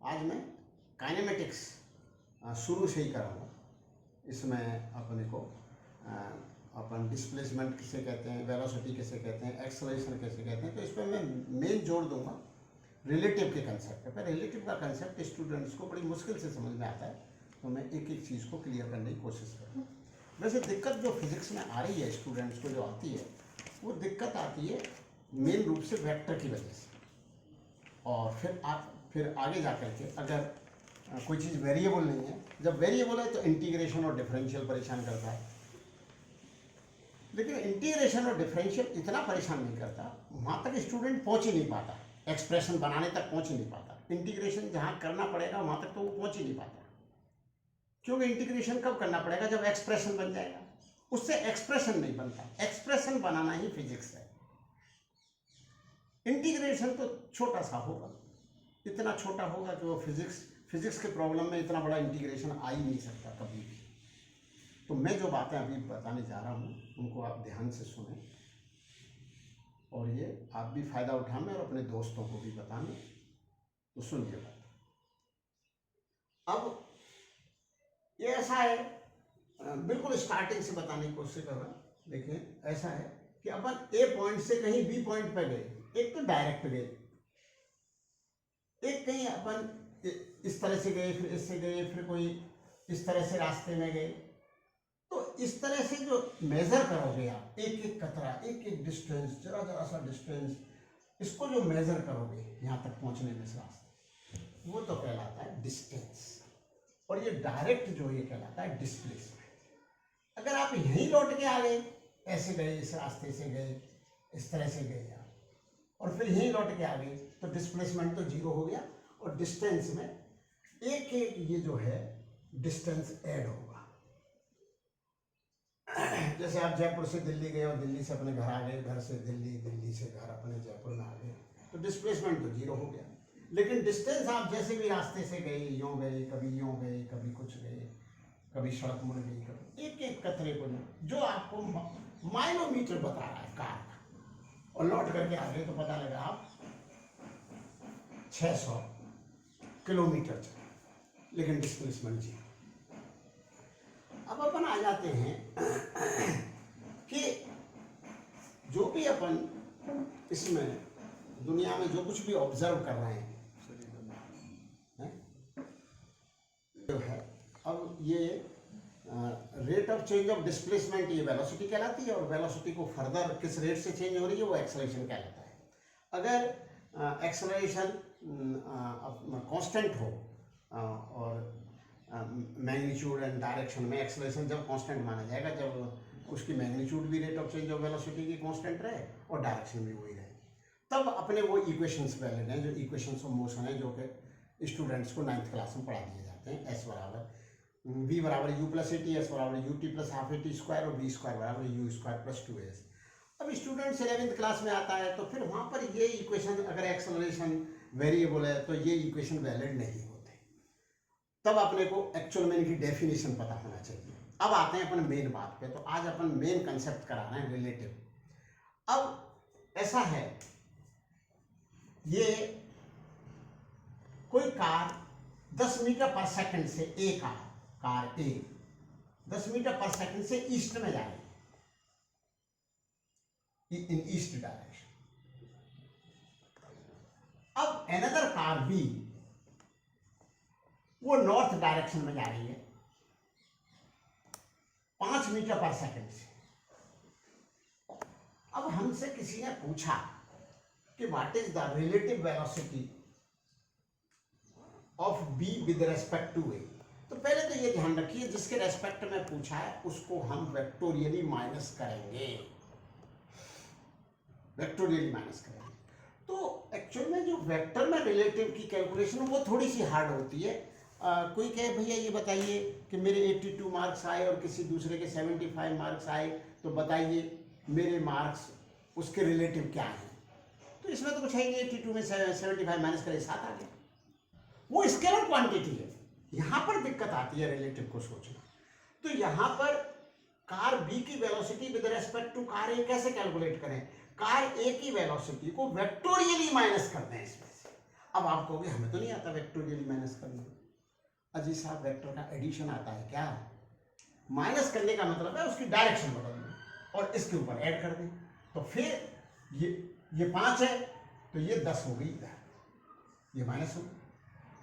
आज मैं काइनेमेटिक्स शुरू से ही करूँगा। इसमें अपने को अपन डिस्प्लेसमेंट किसे कहते हैं, वेलोसिटी किसे कहते हैं, एक्सेलरेशन किसे कहते हैं, तो इस पर मैं मेन जोड़ दूंगा रिलेटिव के कंसेप्ट पर। रिलेटिव का कंसेप्ट स्टूडेंट्स को बड़ी मुश्किल से समझ में आता है, तो मैं एक एक चीज़ को क्लियर करने की कोशिश करूँगा। वैसे दिक्कत जो फिजिक्स में आ रही है स्टूडेंट्स को जो आती है, वो दिक्कत आती है मेन रूप से वेक्टर की वजह से। और फिर आगे जा कर के अगर कोई चीज़ वेरिएबल नहीं है, जब वेरिएबल है तो इंटीग्रेशन और डिफरेंशियल परेशान करता है, लेकिन इंटीग्रेशन और डिफरेंशियल इतना परेशान नहीं करता, वहाँ तक स्टूडेंट पहुँच ही नहीं पाता, एक्सप्रेशन बनाने तक पहुँच ही नहीं पाता। इंटीग्रेशन जहाँ करना पड़ेगा वहाँ तक तो वो पहुँच ही नहीं पाता, क्योंकि इंटीग्रेशन कब करना पड़ेगा, जब एक्सप्रेशन बन जाएगा। उससे एक्सप्रेशन नहीं बनता, एक्सप्रेशन बनाना ही फिजिक्स है। इंटीग्रेशन तो छोटा सा होगा, इतना छोटा होगा कि वो फिजिक्स के प्रॉब्लम में इतना बड़ा इंटीग्रेशन आ ही नहीं सकता कभी भी। तो मैं जो बातें अभी बताने जा रहा हूँ उनको आप ध्यान से सुनें, और ये आप भी फ़ायदा उठाएं और अपने दोस्तों को भी बताएं। तो सुनिए बात। अब ये ऐसा है, बिल्कुल स्टार्टिंग से बताने की कोशिश कर रहा हूँ। देखिए ऐसा है कि अपन ए पॉइंट से कहीं बी पॉइंट पर गए, एक तो डायरेक्ट गए, एक कहीं अपन इस तरह से गए, फिर इससे गए, फिर कोई इस तरह से रास्ते में गए। तो इस तरह से जो मेजर करोगे आप, एक एक कतरा, एक एक डिस्टेंस, जरा जरा सा डिस्टेंस, इसको जो मेजर करोगे यहाँ तक पहुँचने में इस रास्ते, वो तो कहलाता है डिस्टेंस। और ये डायरेक्ट जो ये कहलाता है डिस्प्लेसमेंट। अगर आप यहीं लौट के आ गए, ऐसे गए, इस रास्ते से गए, इस तरह से गए आप, और फिर यहीं लौट के आ गए, तो डिस्प्लेसमेंट तो जीरो हो गया, और डिस्टेंस में एक एक ये जो है डिस्टेंस ऐड होगा। जैसे आप जयपुर से दिल्ली गए और दिल्ली से अपने घर आ गए, घर से दिल्ली, दिल्ली से घर अपने जयपुर में आ गए, तो डिस्प्लेसमेंट तो जीरो हो गया। लेकिन डिस्टेंस आप जैसे भी रास्ते से गए, यूँ गए, कभी यूँ गए, कभी कुछ गए, कभी सड़क मुड़ गई, कभी एक एक कतरे को जो आपको माइलोमीटर बता रहा है कार का, और लौट करके आ गए तो पता लगा आप 600 किलोमीटर चले, लेकिन डिस्प्लेसमेंट जीरो। अब अपन आ जाते हैं कि जो भी अपन इसमें दुनिया में जो कुछ भी ऑब्जर्व कर रहे हैं जो है, अब ये rate of change of displacement ये वेलोसिटी कहलाती है, और वेलोसिटी को फर्दर किस रेट से चेंज हो रही है वो एक्सेलरेशन कहलाता है। अगर एक्सेलरेशन कांस्टेंट हो और मैग्नीट्यूड एंड डायरेक्शन में एक्सेलरेशन जब कांस्टेंट माना जाएगा, जब उसकी मैग्नीट्यूड भी rate of change of velocity की कांस्टेंट रहे और डायरेक्शन भी वही रहे, तब अपने वो इक्वेशंस वैलिड हैं, जो इक्वेशंस ऑफ मोशन है, जो कि स्टूडेंट्स को 9th क्लास में पढ़ा दिए जाते हैं। एस बराबर v बराबर u plus A T, S बराबर u T plus half A T square, और v स्क्वायर बराबर u स्क्वायर प्लस 2as। अब स्टूडेंट्स 11th क्लास में आता है तो फिर वहाँ पर ये इक्वेशन, अगर एक्सेलरेशन वेरिएबल है तो ये इक्वेशन वैलिड नहीं होते, तब अपने को एक्चुअल में इनकी डेफिनेशन पता होना चाहिए। अब आते हैं अपन मेन बात पे। तो आज अपन मेन कंसेप्ट करा रहे हैं रिलेटिव। अब ऐसा है, ये कोई कार 10 मीटर पर सेकंड से कार ए 10 मीटर पर सेकंड से ईस्ट में जा रही है, इन ईस्ट डायरेक्शन। अब अनदर कार बी वो नॉर्थ डायरेक्शन में जा रही है 5 मीटर पर सेकंड से। अब हमसे किसी ने पूछा कि what is the relative velocity of B with respect to A. तो पहले तो ये ध्यान रखिए, जिसके रेस्पेक्ट में पूछा है उसको हम वेक्टोरियली माइनस करेंगे, वेक्टोरियली माइनस करेंगे। तो एक्चुअल में जो वेक्टर में रिलेटिव की कैलकुलेशन वो थोड़ी सी हार्ड होती है। कोई कहे भैया ये बताइए कि मेरे 82 मार्क्स आए और किसी दूसरे के 75 मार्क्स आए, तो बताइए मेरे मार्क्स उसके रिलेटिव क्या हैं। तो इसमें तो कुछ है नहीं, 82 में 75 माइनस करे 7 आ गया, वो स्केलर क्वांटिटी है। यहाँ पर दिक्कत आती है रिलेटिव को सोचना। तो यहाँ पर कार बी की velocity with respect to car A कैसे कैलकुलेट करें, कार ए की वेलोसिटी को वेक्टोरियली माइनस करते हैं इसमें से। अब आप कहोगे हमें तो नहीं आता वेक्टोरियली माइनस करना। अजी साहब वेक्टर का एडिशन आता है क्या? माइनस करने का मतलब है उसकी डायरेक्शन बदलना और इसके ऊपर ऐड कर दें। तो फिर ये 5 है तो ये 10 हो गई इधर, ये माइनस हो गई।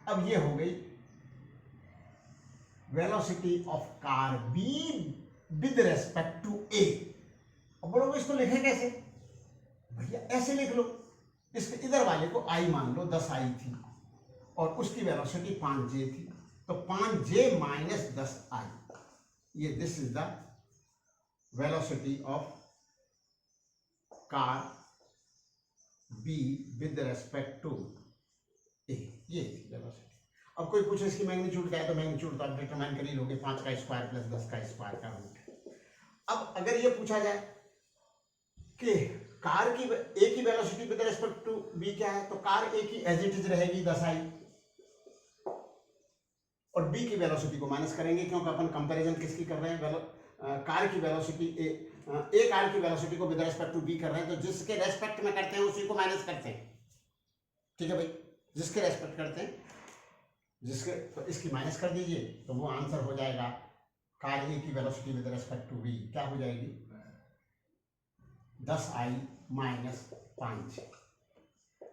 अब ये हो गई velocity of car B with respect to A. अब बोलोगे इसको लिखें कैसे? भैया ऐसे लिख लो, इसके इधर वाले को आई मान लो, 10 आई थी और उसकी वेलोसिटी 5j थी, तो 5j माइनस 10 आई, ये this is the velocity of car B with respect to A, ये थी वेलोसिटी। अब कोई पूछे इसकी मैग्नीट्यूड क्या है, तो मैग्नीट्यूड तो आप डिटरमाइन कर ही लोगे, 5 का स्क्वायर प्लस 10 का स्क्वायर का रूट। अब अगर ये पूछा जाए कि कार की ए की velocity with respect to B क्या है, तो कार ए की एज इट इज रहेगी 10 आई और बी की वेलोसिटी को माइनस करेंगे, क्योंकि अपन कंपैरिजन किसकी कर रहे हैं, कार की वेलोसिटी ए कार की वेलोसिटी को विद रिस्पेक्ट टू बी कर रहे हैं, तो जिसके रेस्पेक्ट में करते हैं उसी को माइनस करते हैं। ठीक है भाई, जिसके रेस्पेक्ट करते हैं जिसके, तो इसकी माइनस कर दीजिए तो वो आंसर हो जाएगा कार ए की velocity with respect to B क्या हो जाएगी, 10 आई माइनस 5।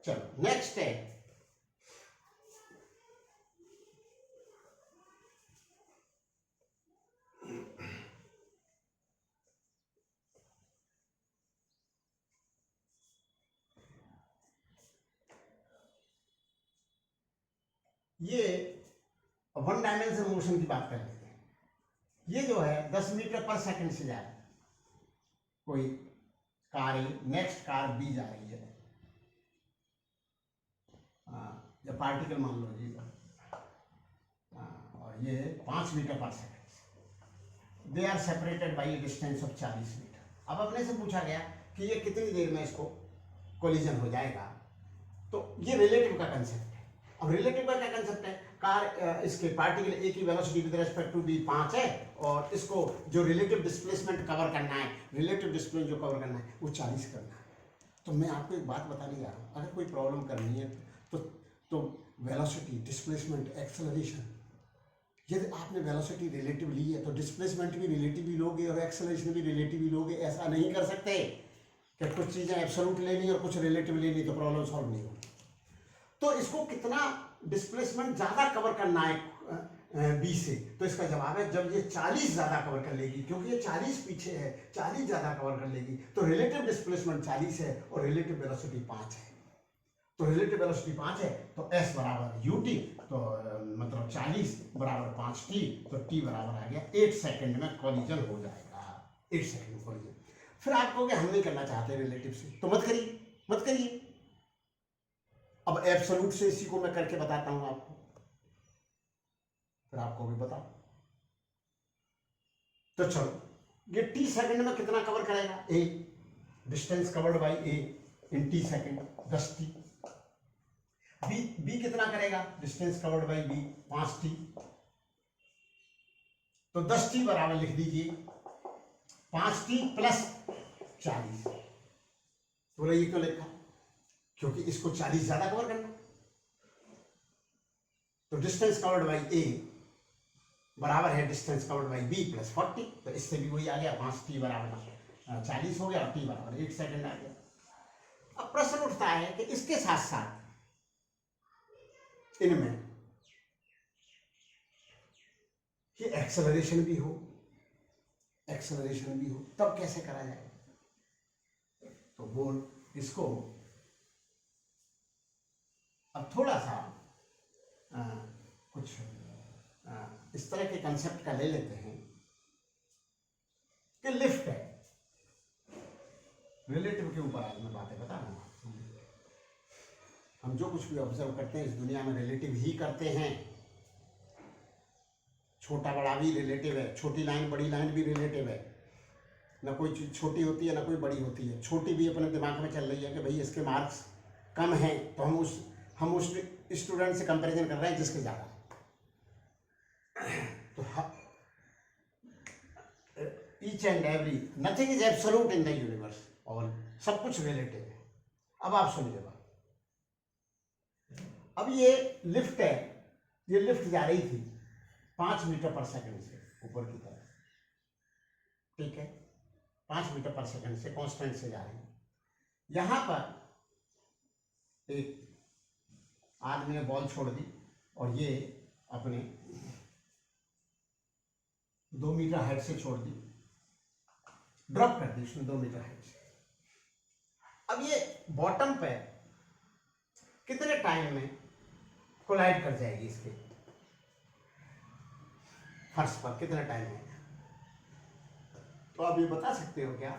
चलो नेक्स्ट है ये 1 डायमेंशनल मोशन की बात कर लेते हैं। ये जो है 10 मीटर पर सेकंड से जा रहा है, कोई कार नेक्स्ट कार बी जा रही है, या पार्टिकल मान लो जी, और ये 5 metre per second, they are separated by a distance of 40 metre. अब अपने से पूछा गया कि ये कितनी देर में इसको कोलिजन हो जाएगा, तो ये रिलेटिव का कंसेप्ट है। अब रिलेटिव का क्या कंसेप्ट है, कार इसके पार्टिकल ए की velocity with respect to B 5 है और इसको जो रिलेटिव डिस्प्लेसमेंट कवर करना है, रिलेटिव डिस्प्लेसमेंट जो कवर करना है वो 40 करना है। तो मैं आपको एक बात बताने जा रहा हूँ, अगर कोई प्रॉब्लम करनी है तो वेलोसिटी, डिस्प्लेसमेंट, एक्सेलरेशन, यदि आपने वेलोसिटी रिलेटिव ली है तो डिस्प्लेसमेंट भी रिलेटिव ही लोगे और एक्सेलरेशन भी रिलेटिव ही लोगे। ऐसा नहीं कर सकते कि कुछ चीज़ें एब्सोल्यूट लेनी और कुछ रिलेटिव लेनी तो प्रॉब्लम सॉल्व नहीं होगी। तो इसको कितना डिस्प्लेसमेंट ज़्यादा कवर करना है बी से, तो इसका जवाब है जब ये 40 ज़्यादा कवर कर लेगी, क्योंकि ये 40 पीछे है, 40 ज़्यादा कवर कर लेगी, तो रिलेटिव डिस्प्लेसमेंट 40 है और रिलेटिव वेलोसिटी 5 है। तो रिलेटिव वेलोसिटी 5 है तो s बराबर ut, तो मतलब 40 बराबर 5t, तो t बराबर आ गया 8 सेकंड में कॉलिजन हो जाएगा, 8 सेकंड में कॉलिजन। फिर आप कहोगे हम नहीं करना चाहते रिलेटिव से, तो मत करिए, मत करिए। अब एब्सोल्यूट से इसी को मैं करके बताता हूं आपको, फिर आपको भी बताओ। तो चलो ये t सेकंड में कितना कवर करेगा, a distance covered by a in t second 10t। b कितना करेगा, distance covered by b 5t, तो 10t बराबर लिख दीजिए 5t प्लस 40। बोले ये क्यों लिखा, क्योंकि इसको 40 ज्यादा कवर करना। तो डिस्टेंस कवर्ड बाय a बराबर है distance covered by b plus 40, तो इससे भी वही आ गया, 5t बराबर 40 हो गया और t बराबर 8 सेकंड आ गया। अब प्रश्न उठता है कि इसके साथ साथ इनमें ये एक्सेलरेशन भी हो, एक्सेलरेशन भी हो, तब कैसे करा जाए। तो वो इसको अब थोड़ा सा कुछ इस तरह के कंसेप्ट का ले लेते हैं कि लिफ्ट है, रिलेटिव के ऊपर आज मैं बातें बता रहा हूँ। हम जो कुछ भी ऑब्जर्व करते हैं इस दुनिया में रिलेटिव ही करते हैं। छोटा बड़ा भी रिलेटिव है, छोटी लाइन बड़ी लाइन भी रिलेटिव है, ना कोई चीज़ छोटी होती है ना कोई बड़ी होती है। छोटी भी अपने दिमाग में चल रही है कि भाई इसके मार्क्स कम हैं, तो हम उस स्टूडेंट से कंपैरिजन कर रहे हैं जिसके ज़्यादा। तो each and every nothing is absolute in the universe, और सब कुछ रिलेटिव है। अब आप सुनिए बात, अब ये लिफ्ट है, ये लिफ्ट जा रही थी 5 मीटर पर सेकंड से ऊपर की तरफ, ठीक है, 5 मीटर पर सेकंड से कांस्टेंट से जा रही है। यहां पर एक आदमी ने बॉल छोड़ दी और ये अपने 2 मीटर हाइट से छोड़ दी, ड्रॉप कर दी उसने 2 मीटर हाइट से। अब ये बॉटम पे कितने टाइम में कोलाइड कर जाएगी, इसके फर्श पर कितने टाइम में? तो आप ये बता सकते हो क्या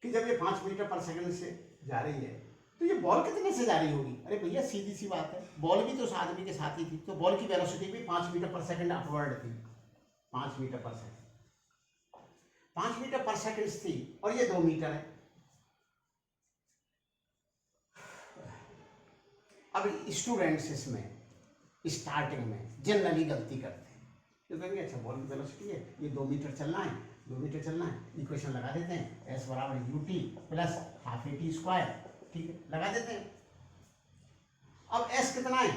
कि जब ये 5 मीटर पर सेकंड से जा रही है तो ये बॉल कितने से जा रही होगी? अरे भैया सीधी सी बात है, बॉल भी तो उस आदमी के साथ ही थी, तो बॉल की वेलोसिटी भी 5 मीटर पर सेकंड अपवर्ड थी। 5 metre per second 5 metre per second थी और ये 2 मीटर है। अब स्टूडेंट्स इसमें स्टार्टिंग में जनरली गलती करते हैं, तो कहेंगे अच्छा बॉल की वेलोसिटी है, ये 2 मीटर चलना है, 2 मीटर चलना है, इक्वेशन लगा देते हैं, s बराबर ut plus half at square, ठीक है, लगा देते हैं। अब s कितना है,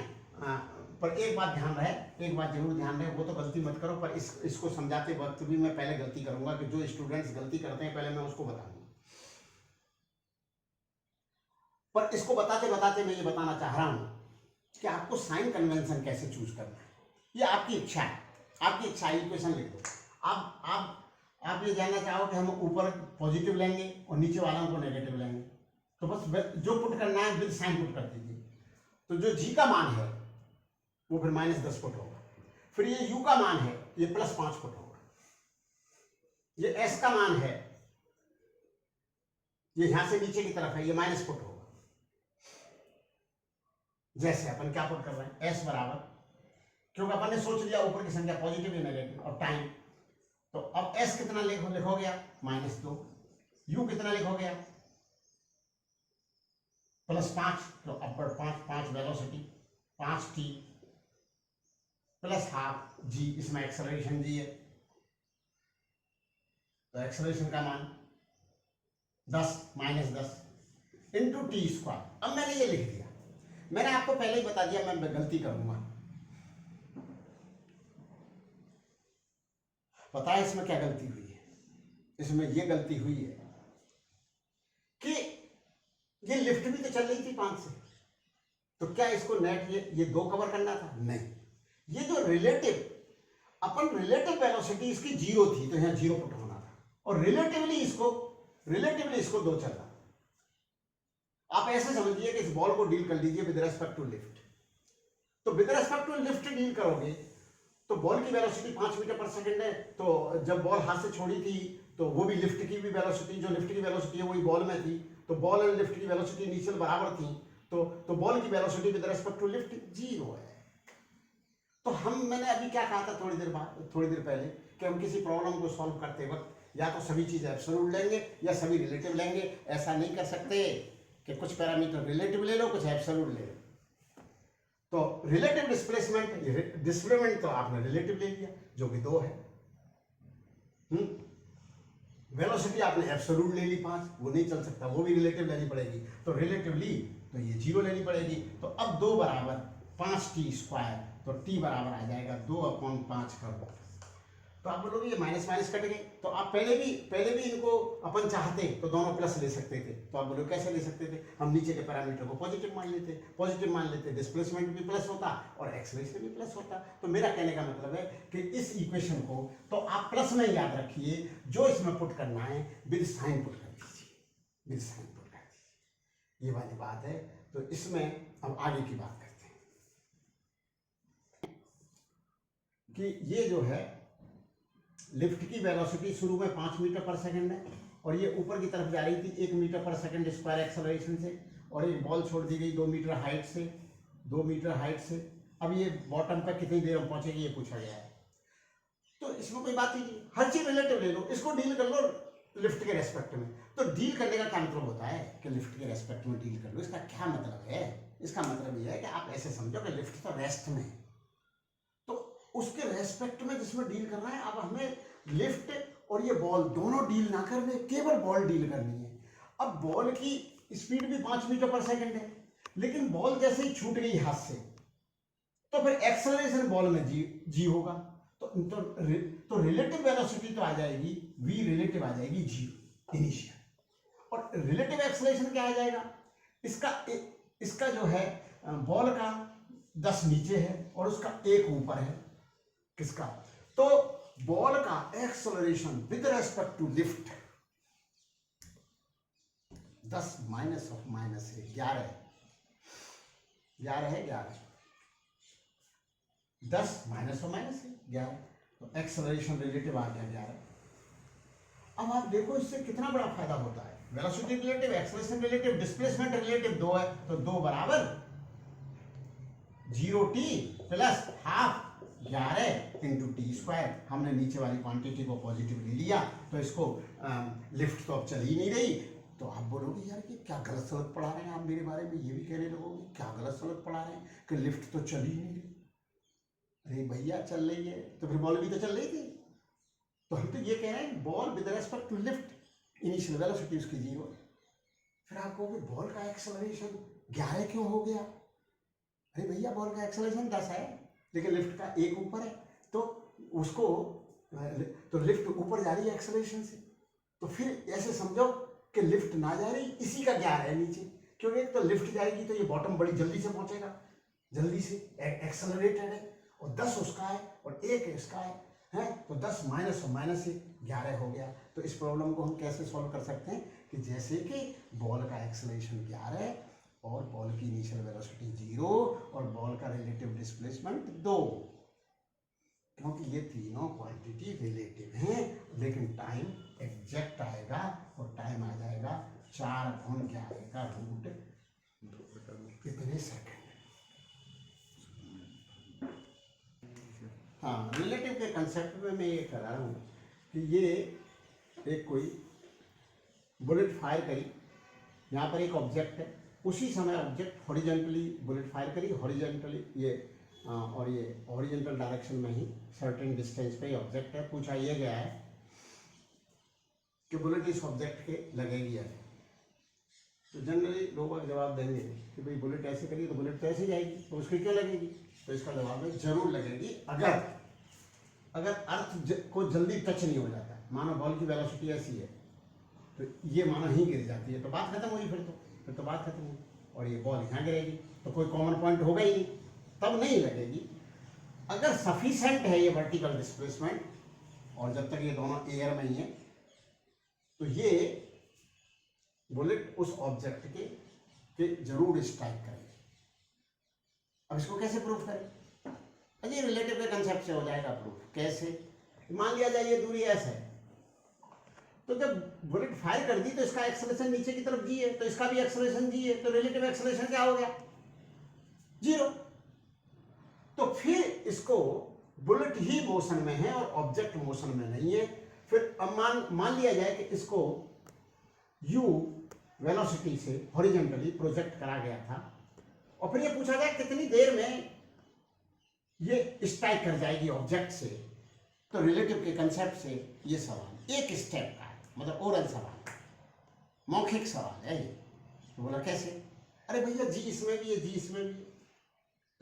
पर एक बात ध्यान रहे, एक बात जरूर ध्यान रहे, वो तो गलती मत करो, पर इसको समझाते वक्त भी मैं पहले गलती करूंगा कि जो स्टूडेंट्स गलती करते हैं पहले मैं उसको बताऊंगा। पर इसको बताते बताते मैं ये बताना चाह रहा हूं कि आपको साइन कन्वेंशन कैसे चूज करना है, ये आपकी इच्छा है, आपकी इच्छा है। इक्वेशन लिख दो। आप ये जानना चाहो कि हम ऊपर पॉजिटिव लेंगे और नीचे वालों को नेगेटिव लेंगे, तो बस जो पुट करना है विद साइन पुट कर दीजिए। तो जो जी का मान है वो फिर -10 फुट होगा, फिर ये u का मान है ये +5 फुट होगा, ये s का मान है ये यहां से नीचे की तरफ है, ये -1 फुट होगा। जैसे अपन क्या पुट कर रहे हैं, s बराबर, क्योंकि अपन ने सोच लिया ऊपर की संख्या पॉजिटिव या नेगेटिव और टाइम, तो अब s कितना लिखोगे आप -2, u कितना लिखोगे आप +5, तो upward 5 velocity 5t plus half g, इसमें एक्सेलरेशन g है, तो एक्सेलरेशन का मान 10 इंटू टी स्क्वायर। अब मैंने ये लिख दिया, मैंने आपको पहले ही बता दिया मैं गलती करूंगा। पता है इसमें क्या गलती हुई है? इसमें ये गलती हुई है कि ये लिफ्ट भी तो चल रही थी 5 से, तो क्या इसको नेट ये 2 कवर करना था? नहीं, ये जो रिलेटिव वेलोसिटी इसकी 0 थी, तो यहां 0 पुट होना था, और रिलेटिवली इसको 2 चल रहा। आप ऐसे समझिए कि इस बॉल को डील कर लीजिए विद रेस्पेक्ट टू लिफ्ट, तो with respect to lift deal करोगे तो बॉल की वेलोसिटी 5 मीटर पर सेकंड है, तो जब बॉल हाथ से छोड़ी थी तो वो भी लिफ्ट की भी वेलोसिटी, जो लिफ्ट की वेलोसिटी है वही बॉल में थी, तो बॉल और लिफ्ट की वेलोसिटी इनिशियल बराबर थी, तो बॉल की velocity with respect to lift 0 है। तो मैंने अभी क्या कहा था थोड़ी देर पहले कि हम किसी प्रॉब्लम को सॉल्व करते वक्त या तो सभी चीजें एब्सोल्यूट लेंगे या सभी रिलेटिव लेंगे। ऐसा नहीं कर सकते कि कुछ पैरामीटर रिलेटिव ले लो, कुछ एब्सोल्यूट ले लो। तो रिलेटिव डिस्प्लेसमेंट तो आपने रिलेटिव ले लिया जो कि 2 है। वेलोसिटी आपने एब्सोल्यूट ले ली 5, वो नहीं चल सकता, वो भी रिलेटिव लेनी पड़ेगी, तो रिलेटिवली तो ये 0 लेनी पड़ेगी। तो अब 2 बराबर 5t स्क्वायर, तो t बराबर आ जाएगा 2/5 का। तो आप बोलोगे ये माइनस कट गए, तो आप पहले भी इनको अपन चाहते तो दोनों प्लस ले सकते थे। तो आप बोलोगे कैसे ले सकते थे? हम नीचे के पैरामीटर को पॉजिटिव मान लेते, डिस्प्लेसमेंट भी प्लस होता और एक्सेलरेशन भी प्लस होता। तो मेरा कहने का मतलब है कि इस इक्वेशन को तो आप प्लस में याद रखिए, जो इसमें पुट करना है विद साइन पुट कर दीजिए, ये वाली बात है। तो इसमें अब आगे की बात करते हैं कि ये जो है लिफ्ट की वेलोसिटी शुरू में 5 मीटर पर सेकंड है और ये ऊपर की तरफ जा रही थी 1 metre per second square acceleration से, और एक बॉल छोड़ दी गई 2 मीटर हाइट से। अब ये बॉटम पर कितनी देर में पहुंचेगी ये पूछा गया है। तो इसमें कोई बात ही नहीं, हर चीज रिलेटिव ले लो, इसको डील कर लो लिफ्ट के रेस्पेक्ट में। तो डील करने का क्या मतलब होता है कि लिफ्ट के रेस्पेक्ट में डील कर लो। इसका क्या मतलब है? इसका मतलब यह है कि आप ऐसे समझो कि लिफ्ट तो रेस्ट में, तो उसके रेस्पेक्ट में जिसमें डील करना है, अब हमें लिफ्ट और ये बॉल दोनों डील ना करने, केवल बॉल डील करनी है। अब बॉल की स्पीड भी 5 मीटर पर सेकंड है, लेकिन बॉल जैसे ही छूट गई हाथ से तो फिर एक्सेलरेशन बॉल में जी होगा, तो रिलेटिव वेलोसिटी तो आ जाएगी v रिलेटिव आ जाएगी जीरो इनिशियल, और रिलेटिव एक्सेलरेशन क्या आ जाएगा, इसका जो है बॉल का 10 नीचे है और उसका 1 ऊपर है, किसका, तो बॉल का acceleration with respect to lift 10 minus of minus है 11 है 10 माइनस ऑफ माइनस है 11, तो एक्सेलरेशन रिलेटिव आ गया 11। अब आप देखो इससे कितना बड़ा फायदा होता है, velocity relative, acceleration relative, displacement relative 2 है, तो 2 बराबर 0t plus half 11 into T square. हमने नीचे वाली क्वांटिटी को पॉजिटिव ले लिया, तो इसको लिफ्ट तो अब चल ही नहीं रही, तो आप बोलोगे यार कि क्या गलत सलत पढ़ा रहे हैं आप मेरे बारे में, ये भी कहने लगोगे क्या गलत सलत पढ़ा रहे हैं कि लिफ्ट तो चल ही नहीं रही। अरे भैया चल रही है तो फिर बॉल भी तो चल रही थी, तो हम तो ये कह रहे हैं ball with respect to lift initial velocity उसकी 0। फिर आप कहोगे बॉल का एक्सेलरेशन 11 क्यों हो गया, अरे भैया बॉल का एक्सेलरेशन 10 है लेकिन लिफ्ट का 1 ऊपर है, तो उसको तो लिफ्ट ऊपर जा रही है एक्सेलरेशन से, तो फिर ऐसे समझो कि लिफ्ट ना जा रही, इसी का 11 है नीचे, क्योंकि तो लिफ्ट जाएगी तो ये बॉटम बड़ी जल्दी से पहुंचेगा, जल्दी से एक्सेलरेटेड है, और 10 उसका है और 1 इसका है, तो 10 माइनस और माइनस से 11 हो गया। तो इस प्रॉब्लम को हम कैसे सॉल्व कर सकते हैं कि जैसे कि बॉल का एक्सेलरेशन 11 और बॉल की इनिशियल वेलोसिटी 0 और बॉल का रिलेटिव डिस्प्लेसमेंट 2, क्योंकि ये तीनों क्वांटिटी रिलेटिव हैं, लेकिन टाइम एग्जैक्ट आएगा और टाइम आ जाएगा 4/11 का रूट कितने सेकंड। हाँ, रिलेटिव के कंसेप्ट में मैं ये कह रहा हूँ कि ये एक कोई बुलेट फायर करी, यहाँ पर एक ऑब्जेक्ट है, उसी समय ऑब्जेक्ट हॉरिजॉन्टली बुलेट फायर करी, हॉरिजॉन्टली ये और ये हॉरिजॉन्टल डायरेक्शन में ही सर्टेन डिस्टेंस पे ऑब्जेक्ट है। पूछा ये गया है कि बुलेट इस ऑब्जेक्ट के लगेगी या नहीं, तो जनरली लोग जवाब देंगे कि भाई बुलेट ऐसे करिए तो बुलेट तो ऐसे जाएगी, तो उसकी क्यों लगेगी, तो इसका जवाब है जरूर लगेगी अगर अर्थ को जल्दी टच नहीं हो जाता। मानो बॉल की वेलोसिटी ऐसी है तो ये मानो ही गिर जाती है, तो बात खत्म हुई, फिर तो बात खत्म हुई, और ये बॉल यहाँ गिरेगी तो कोई कॉमन पॉइंट होगा ही नहीं, तब नहीं लगेगी। अगर सफिशेंट है ये वर्टिकल डिस्प्लेसमेंट और जब तक ये दोनों एयर में ही है, तो ये बुलेट उस ऑब्जेक्ट के जरूर स्ट्राइक करेगी। अब इसको कैसे प्रूफ करें, अजी रिलेटिव के कंसेप्ट से हो जाएगा प्रूफ। कैसे, मान लिया जाए ये दूरी एस है, तो जब बुलेट फायर कर दी तो इसका एक्सेलरेशन नीचे की तरफ जी है, तो इसका भी एक्सेलरेशन जी है, तो रिलेटिव एक्सेलरेशन क्या हो गया 0। तो फिर इसको बुलेट ही मोशन में है और ऑब्जेक्ट मोशन में नहीं है। फिर अब मान लिया जाए कि इसको u वेलोसिटी से हॉरिजॉन्टली प्रोजेक्ट करा गया था, और फिर ये पूछा जाए कितनी देर में ये स्ट्राइक कर जाएगी ऑब्जेक्ट से, तो रिलेटिव के कंसेप्ट से ये सवाल एक स्टेप का है, मतलब ओरल सवाल, मौखिक सवाल है ये। तो बोला कैसे, अरे भैया जी इसमें भी है, जी इसमें भी है,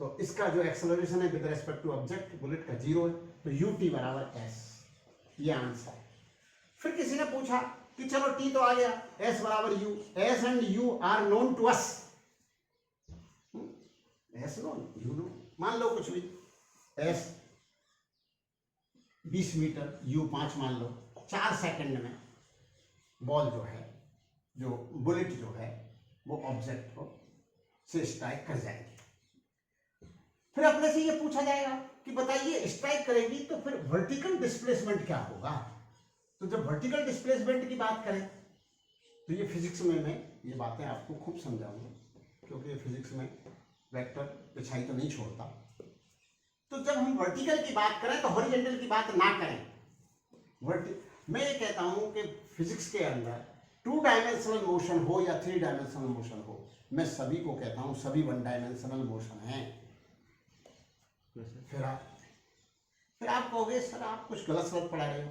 तो इसका जो एक्सेलरेशन है with respect to object bullet का 0 है, तो ut बराबर s, ये आंसर है। फिर किसी ने पूछा कि चलो t तो आ गया, s बराबर u, s and u are known to us, s known u known, मान लो कुछ भी, s 20 मीटर, u 5 मान लो, 4 सेकंड में बॉल जो है, जो बुलेट जो है वो ऑब्जेक्ट को से स्ट्राइक कर जाएगी। फिर अपने से ये पूछा जाएगा कि बताइए स्ट्राइक करेगी तो फिर वर्टिकल डिस्प्लेसमेंट क्या होगा। तो जब वर्टिकल डिस्प्लेसमेंट की बात करें तो ये फिजिक्स में मैं ये बातें आपको खूब समझाऊंगा, क्योंकि ये फिजिक्स में वेक्टर पिछाई तो नहीं छोड़ता। तो जब हम वर्टिकल की बात करें तो हॉरिजॉन्टल की बात ना करें। मैं ये कहता हूं कि फिजिक्स के अंदर 2 डायमेंशनल मोशन हो या 3 डायमेंशनल मोशन हो, मैं सभी को कहता हूं सभी 1 डायमेंशनल मोशन हैं। फिर आप कहोगे सर आप कुछ गलत सलत पढ़ा रहे हो।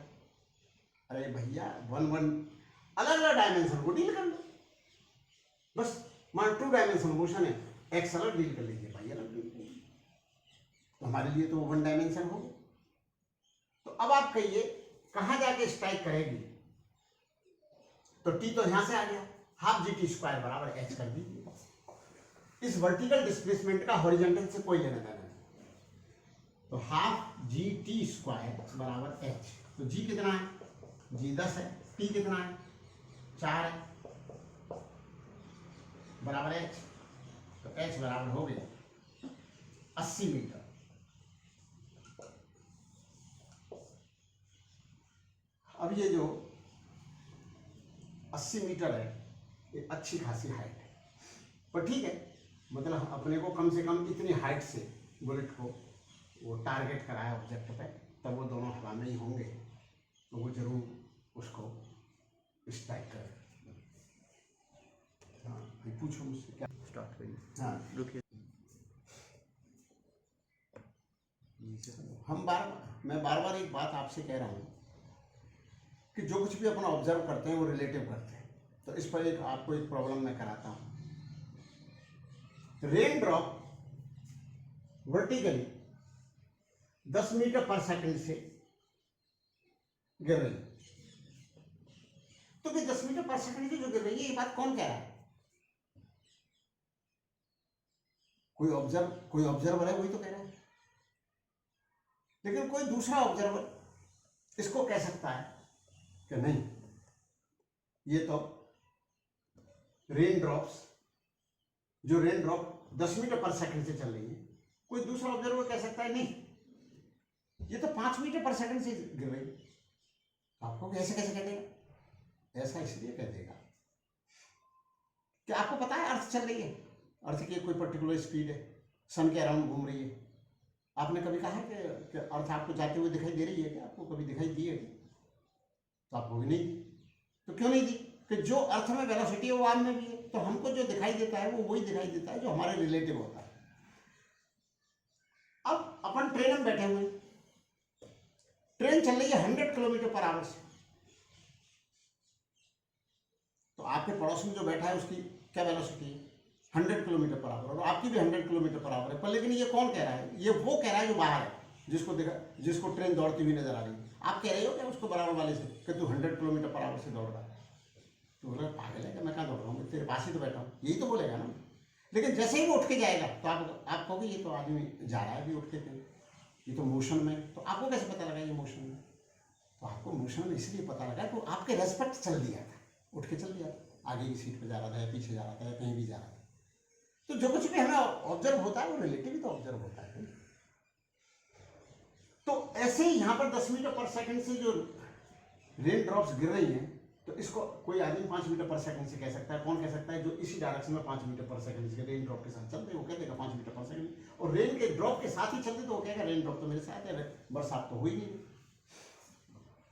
अरे भैया 1 अलग अलग डायमेंशन को डील कर लो, बस मान 2 डायमेंशनल मोशन है एक्स अलग डील कर लीजिए, वाई अलग डील कर लीजिए, तो हमारे लिए तो वो वन डायमेंशन हो। तो अब आप कहिए कहाँ जाके स्ट्राइक करेगी, तो टी तो यहां से आ गया, हाफ जी टी स्क्वायर बराबर एच कर दीजिए। इस वर्टिकल डिस्प्लेसमेंट का हॉरिजॉन्टल से कोई लेना देना नहीं, तो हाफ जी टी स्क्वायर बराबर एच। तो जी कितना है, जी 10 है, टी कितना है 4 है, बराबर एच। तो एच बराबर हो गया 80 मीटर। अब ये जो 80 मीटर है ये अच्छी खासी हाइट है, पर ठीक है, मतलब अपने को कम से कम इतनी हाइट से बुलेट को वो टारगेट कराया ऑब्जेक्ट पे, तब वो दोनों हवा में ही होंगे, तो वो जरूर उसको स्ट्राइक करे। हाँ पूछो मुझसे क्या स्टार्ट करिए। हाँ रुकिए। मैं बार बार एक बात आपसे कह रहा हूँ कि जो कुछ भी अपना ऑब्जर्व करते हैं वो रिलेटिव करते हैं। तो इस पर एक आपको एक प्रॉब्लम मैं कराता हूँ। Rain drop vertically 10 metre per second से गिर रही है, तो कि 10 मीटर पर सेकंड से जो गिर रही है, ये बात कौन कह रहा है? कोई ऑब्जर्वर है, वही तो कह रहा है। लेकिन कोई दूसरा ऑब्जर्वर इसको कह सकता है कि नहीं, ये तो रेन ड्रॉप्स, जो rain drop 10 metre per second से चल रही है, कोई दूसरा ऑब्जर्वर कह सकता है नहीं, ये तो 5 मीटर पर सेकंड से गिर रही है। आपको ऐसे कैसे कह देगा? ऐसा इसलिए कह देगा कि आपको पता है अर्थ चल रही है, अर्थ की कोई पर्टिकुलर स्पीड है, सन के अराउंड घूम रही है। आपने कभी कहा है कि अर्थ आपको जाते हुए दिखाई दे रही है? क्या आपको कभी दिखाई दी है? तो आपको भी नहीं दी। तो क्यों नहीं दी? कि जो अर्थ में वेलोसिटी है वो आम में भी है, तो हमको जो दिखाई देता है वो वही दिखाई देता है जो हमारे रिलेटिव होता है। अब अपन ट्रेन में बैठे हुए हैं, ट्रेन चल रही है 100 किलोमीटर पर आवर से, तो आपके पड़ोस में जो बैठा है उसकी क्या वेलोसिटी है? 100 किलोमीटर पर आवर, और आपकी भी 100 किलोमीटर पर आवर है। पर लेकिन ये कौन कह रहा है? ये वो कह रहा है जो बाहर है, जिसको ट्रेन दौड़ती हुई नजर आ रही है। आप कह रहे हो क्या उसको बराबर वाले से कि तू 100 किलोमीटर पर आवर से दौड़ रहा है? तो बोला पागल है क्या, मैं कहाँ दौड़ रहा हूँ, तेरे पास ही तो बैठा हूँ, यही तो बोलेगा ना। लेकिन जैसे ही वो उठ के जाएगा तो आप कहोगे ये तो आदमी जा रहा है अभी उठ के, ये तो मोशन में। तो आपको कैसे पता लगा ये मोशन में? तो आपको मोशन में इसलिए पता लगा तो आपके रेस्पेक्ट चल दिया था, उठ के चल दिया था, आगे की सीट पर जा रहा था या पीछे जा रहा था या कहीं भी जा रहा था। तो जो कुछ भी हमें ऑब्जर्व होता है वो रिलेटिव ही तो ऑब्जर्व होता है। तो ऐसे ही यहाँ पर 10 मीटर पर सेकंड से जो रेन ड्रॉप्स गिर रही हैं, तो इसको कोई आदमी 5 मीटर पर सेकंड से कह सकता है। कौन कह सकता है? जो इसी डायरेक्शन में 5 मीटर पर सेकंड से रेन ड्रॉप के साथ चलते, वो कह देगा 5 मीटर पर सेकंड, और रेन के ड्रॉप के साथ ही चलते तो वो कहेगा रेन ड्रॉप तो मेरे साथ है, बरसात तो हुई नहीं।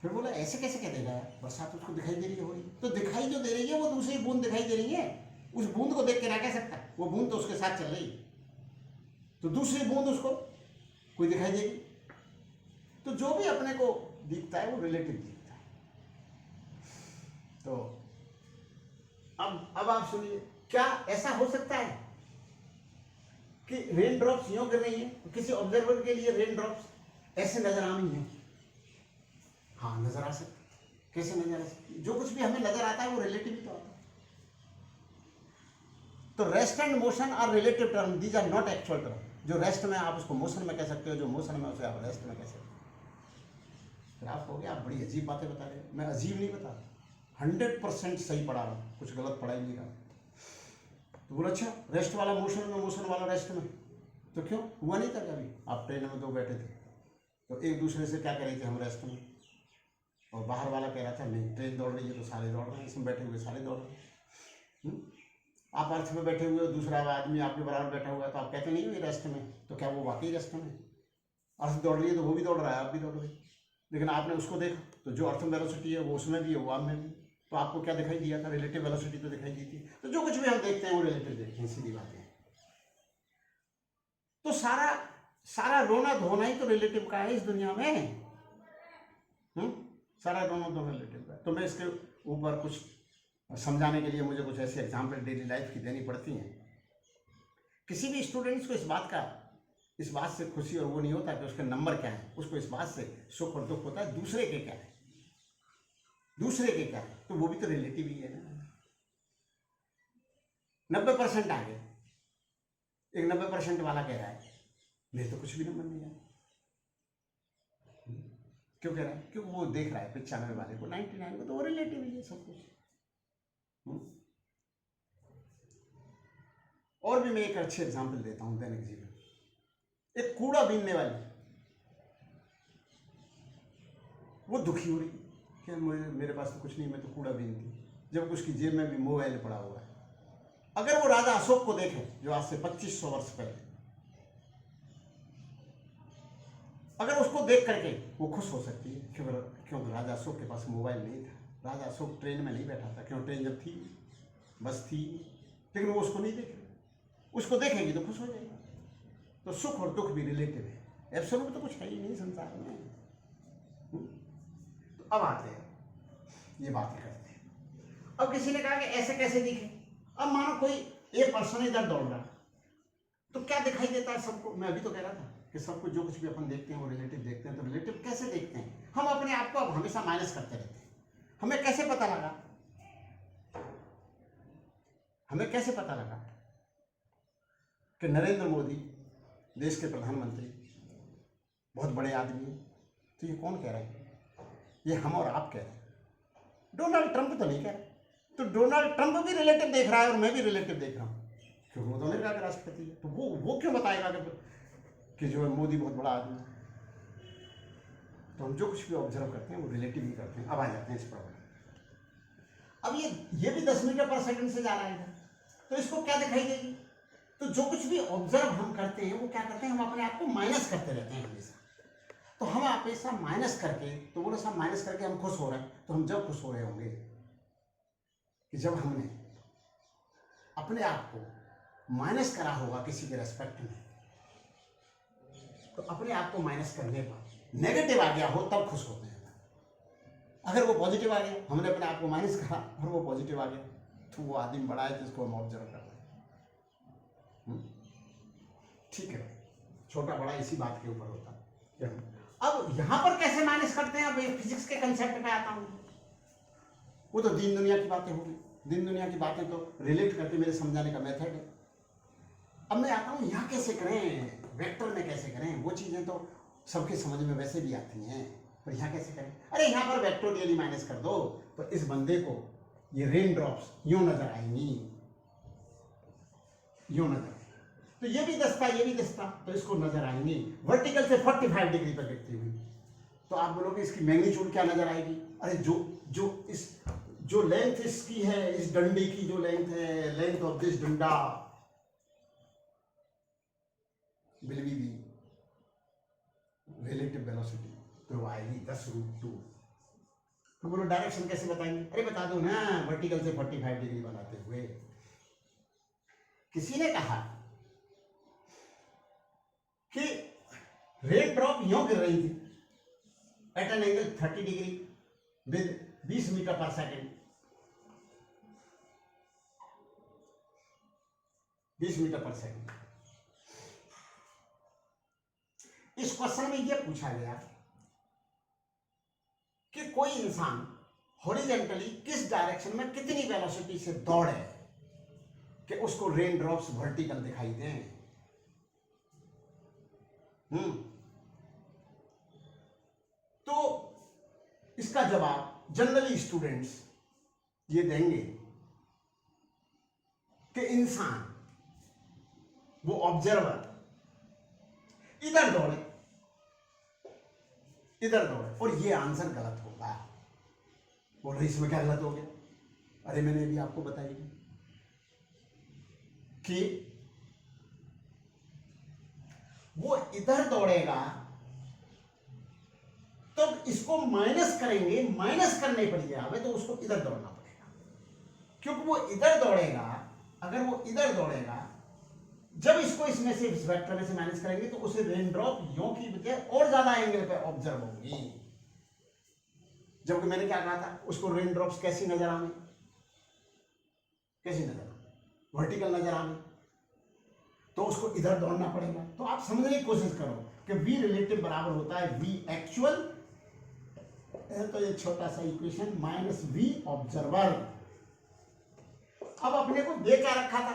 फिर बोला ऐसे कैसे कह देगा, बरसात उसको दिखाई दे रही है हो रही, तो दिखाई जो दे रही है वो दूसरी बूंद दिखाई दे रही है, उस बूंद को देख के ना कह सकता, वो बूंद तो उसके साथ चल रही है, तो दूसरी बूंद उसको कोई दिखाई देगी। तो जो भी अपने को दिखता है वो रिलेटिव दिखता है। तो अब आप सुनिए, क्या ऐसा हो सकता है कि रेन ड्रॉप्स यूं गिर रही है, किसी ऑब्जर्वर के लिए रेन ड्रॉप्स ऐसे नजर आनी है? हाँ नजर आ सकती। कैसे नजर आ सकती? जो कुछ भी हमें नजर आता है वो रिलेटिव ही तो आता है। तो rest and motion are relative term, these are not actual term. जो रेस्ट में आप उसको मोशन में कह सकते हो, जो मोशन में उसे आप रेस्ट में कह सकते हो। फिर आप कहोगे आप बड़ी अजीब बातें बता रहे हो। मैं अजीब नहीं बता रहा, 100% सही पढ़ा रहा हूँ, कुछ गलत पढ़ा ही नहीं रहा। तो बोला अच्छा रेस्ट वाला मोशन में, मोशन वाला रेस्ट में, तो क्यों हुआ नहीं था कभी? आप ट्रेन में दो बैठे थे तो एक दूसरे से क्या कह रहे थे, हम रेस्ट में, और बाहर वाला कह रहा था नहीं ट्रेन दौड़ रही है तो सारे दौड़ रहे हैं, इसमें बैठे हुए सारे दौड़ रहे हैं। आप अर्थ में बैठे हुए हो, दूसरा आदमी आपके बराबर बैठा हुआ है, तो आप कहते नहीं हो ये रेस्ट में, तो क्या वो वाकई रेस्ट में? अर्थ दौड़ रही है तो वो भी दौड़ रहा है, आप भी दौड़ रहे, लेकिन आपने उसको देखा तो जो अर्थ वेलोसिटी है वो उसमें भी है, वो आप में भी, तो आपको क्या दिखाई दिया था? रिलेटिव वेलोसिटी तो दिखाई दी थी। तो जो कुछ भी हम देखते हैं वो रिलेटिव देखते हैं, सीधी बात है। तो सारा रोना धोना ही तो रिलेटिव का है इस दुनिया में। सारा रोना धोना रिलेटिव का है। तो मैं इसके ऊपर कुछ समझाने के लिए मुझे कुछ ऐसे एग्जाम्पल डेली लाइफ की देनी पड़ती हैं किसी भी स्टूडेंट्स को इस बात से खुशी और वो नहीं होता कि उसके नंबर क्या है, उसको इस बात से सुख और दुख होता है दूसरे के क्या है, तो वो भी तो रिलेटिव ही है ना। 90% आ गए, एक 90% वाला कह रहा है मेरे तो कुछ भी नंबर नहीं आया। क्यों कह रहा है? क्योंकि वो देख रहा है 95 वाले को, 99 को, तो वो रिलेटिव ही है सब कुछ। और भी मैं एक अच्छे एग्जाम्पल देता हूं दैनिक जीवन। एक कूड़ा बीनने वाली, वो दुखी हो रही कि मेरे पास तो कुछ नहीं, मैं तो कूड़ा बीनती, जब उसकी जेब में भी मोबाइल पड़ा हुआ है। अगर वो राजा अशोक को देखे जो आज से 2500 वर्ष पहले, अगर उसको देख करके वो खुश हो सकती है, क्यों राजा अशोक के पास मोबाइल नहीं था, राजा अशोक ट्रेन में नहीं बैठा था, क्यों ट्रेन जब थी बस थी, लेकिन वो उसको नहीं देखे, उसको देखेगी तो खुश हो जाएगी। तो सुख और दुख भी रिलेटिव है, एब्सोल्यूट तो कुछ है ही नहीं संसार में। तो अब आते हैं, ये बातें करते हैं। अब किसी ने कहा कि ऐसे कैसे दिखे? अब मानो कोई एक पर्सन इधर दौड़ रहा, तो क्या दिखाई देता है सबको? मैं अभी तो कह रहा था कि सबको जो कुछ भी अपन देखते हैं वो रिलेटिव देखते हैं। तो रिलेटिव कैसे देखते हैं? हम अपने आप को अब हमेशा माइनस करते रहते हैं। हमें कैसे पता लगा कि नरेंद्र मोदी देश के प्रधानमंत्री बहुत बड़े आदमी हैं? तो ये कौन कह रहा है? ये हम और आप कह रहे हैं, डोनाल्ड ट्रंप तो नहीं कह रहे। तो डोनाल्ड ट्रंप भी रिलेटिव देख रहा है और मैं भी रिलेटिव देख रहा हूं, क्योंकि वो तो अमेरिका का राष्ट्रपति है। तो वो क्यों बताएगा कि जो है मोदी बहुत बड़ा आदमी है? तो हम जो कुछ भी ऑब्जर्व करते हैं वो रिलेटिव ही करते हैं। अब आ जाते हैं इस प्रॉब्लम। अब ये भी 10 मीटर पर सेकंड से जा रहा है, तो इसको क्या दिखाई देगी? तो जो कुछ भी ऑब्जर्व हम करते हैं वो क्या करते हैं, हम अपने आप को माइनस करते रहते हैं हमेशा। तो हम हमेशा माइनस करके, तो बोलो साहब माइनस करके हम खुश हो रहे हैं, तो हम जब खुश हो रहे होंगे कि जब हमने अपने आप को माइनस करा होगा किसी के रेस्पेक्ट में। तो अपने आप को माइनस करने पर नेगेटिव आ गया हो तब खुश होते हैं। अगर वो पॉजिटिव आ गया, हमने अपने आप को माइनस करा और वो पॉजिटिव आ गया, तो वो आदमी बड़ा है जिसको हम ऑब्जर्व कर रहे हैं। ठीक है, छोटा बड़ा इसी बात के ऊपर होता है। अब यहां पर कैसे माइनस करते हैं? अब फिजिक्स के कंसेप्ट पे आता हूं। वो तो दीन दुनिया की बातें होगी, दीन दुनिया की बातें तो रिलेट करके मेरे समझाने का मेथड है। अब मैं आता हूं यहाँ कैसे करें, वेक्टर में कैसे करें। वो चीजें तो सबके समझ में वैसे भी आती हैं, पर यहाँ कैसे करें? अरे यहाँ पर वेक्टोरियली माइनस कर दो तो इस बंदे को ये रेन ड्रॉप्स यूं नजर आएंगी, यूं नजर। तो ये भी दस्ता, ये भी दस्ता, तो इसको नजर आएंगी वर्टिकल से 45 डिग्री पर गिरती हुई। तो आप बोलोगे इसकी मैग्नीट्यूड क्या नजर आएगी? अरे जो लेंथ इसकी है, इस डंडे की जो लेंथ है, लेंथ ऑफ दिस डंडा will be the relative velocity, तो आएगी 10√2। तो बोलो डायरेक्शन कैसे बताएंगे? अरे बता दो ना, वर्टिकल से 45 डिग्री बनाते हुए। किसी ने कहा कि रेन ड्रॉप यूं गिर रही थी at an angle 30 degree with 20 metre per second, 20 metre per second. इस क्वेश्चन में यह पूछा गया कि कोई इंसान हॉरिजॉन्टली किस डायरेक्शन में कितनी वेलोसिटी से दौड़े कि उसको रेन ड्रॉप्स वर्टिकल दिखाई दें। तो इसका जवाब जनरली स्टूडेंट्स ये देंगे कि इंसान, वो ऑब्जर्वर इधर दौड़े और ये आंसर गलत होगा। बोल रही इसमें क्या गलत हो गया? अरे मैंने अभी आपको बताई कि वो इधर दौड़ेगा तो इसको माइनस करेंगे, माइनस करने पर यह आवे तो उसको इधर दौड़ना पड़ेगा, क्योंकि वो इधर दौड़ेगा। अगर वो इधर दौड़ेगा, जब इसको इसमें से, इस वेक्टर में से माइनस करेंगे तो उसे रेन ड्रॉप यों की बजाय और ज्यादा एंगल पे ऑब्जर्व होंगी। जबकि मैंने क्या कहा था, उसको रेन ड्रॉप्स कैसी नजर आएंगे? कैसी नजर? वर्टिकल नजर आएंगे। तो उसको इधर दौड़ना पड़ेगा। तो आप समझने की कोशिश करो कि v रिलेटिव बराबर होता है v एक्चुअल, तो ये छोटा सा इक्वेशन, माइनस v ऑब्जर्वर। अब अपने को दे क्या रखा था,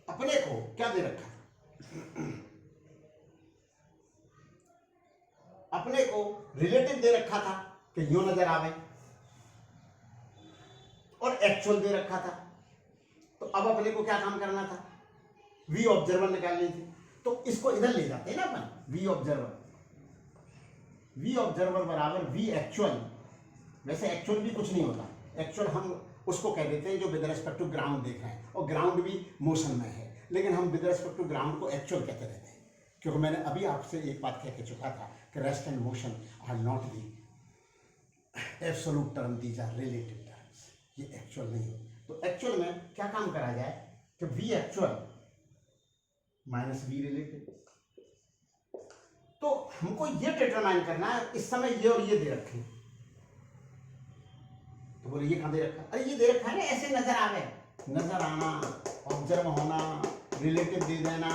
अपने को क्या दे रखा था, अपने को रिलेटिव दे रखा था कि यूं नजर आवे, और एक्चुअल दे रखा था। तो अब अपने को क्या काम करना था, वी ऑब्जर्वर निकालनी थी। तो इसको इधर ले जाते हैं ना अपन, वी ऑब्जर्वर, वी ऑब्जर्वर बराबर वी एक्चुअल। वैसे एक्चुअल भी कुछ नहीं होता, एक्चुअल हम उसको कह देते हैं जो विद रिस्पेक्ट टू ग्राउंड देख रहे हैं, और ग्राउंड भी मोशन में है, लेकिन हम विद रिस्पेक्ट टू ग्राउंड को एक्चुअल कहते रहते हैं, क्योंकि मैंने अभी आपसे एक बात कह के चुका था कि rest and motion are not the absolute term, these are relative terms, ये एक्चुअल नहीं हो। तो एक्चुअल में क्या काम करा जाए कि V actual minus V relative. तो हमको ये डिटरमाइन करना है, इस समय ये और ये दे रखे, तो बोले ये कहां दे रखा, अरे ये दे रखा है ना, ऐसे नजर आवे, नजर आना, ऑब्जर्व होना, रिलेटिव दे देना,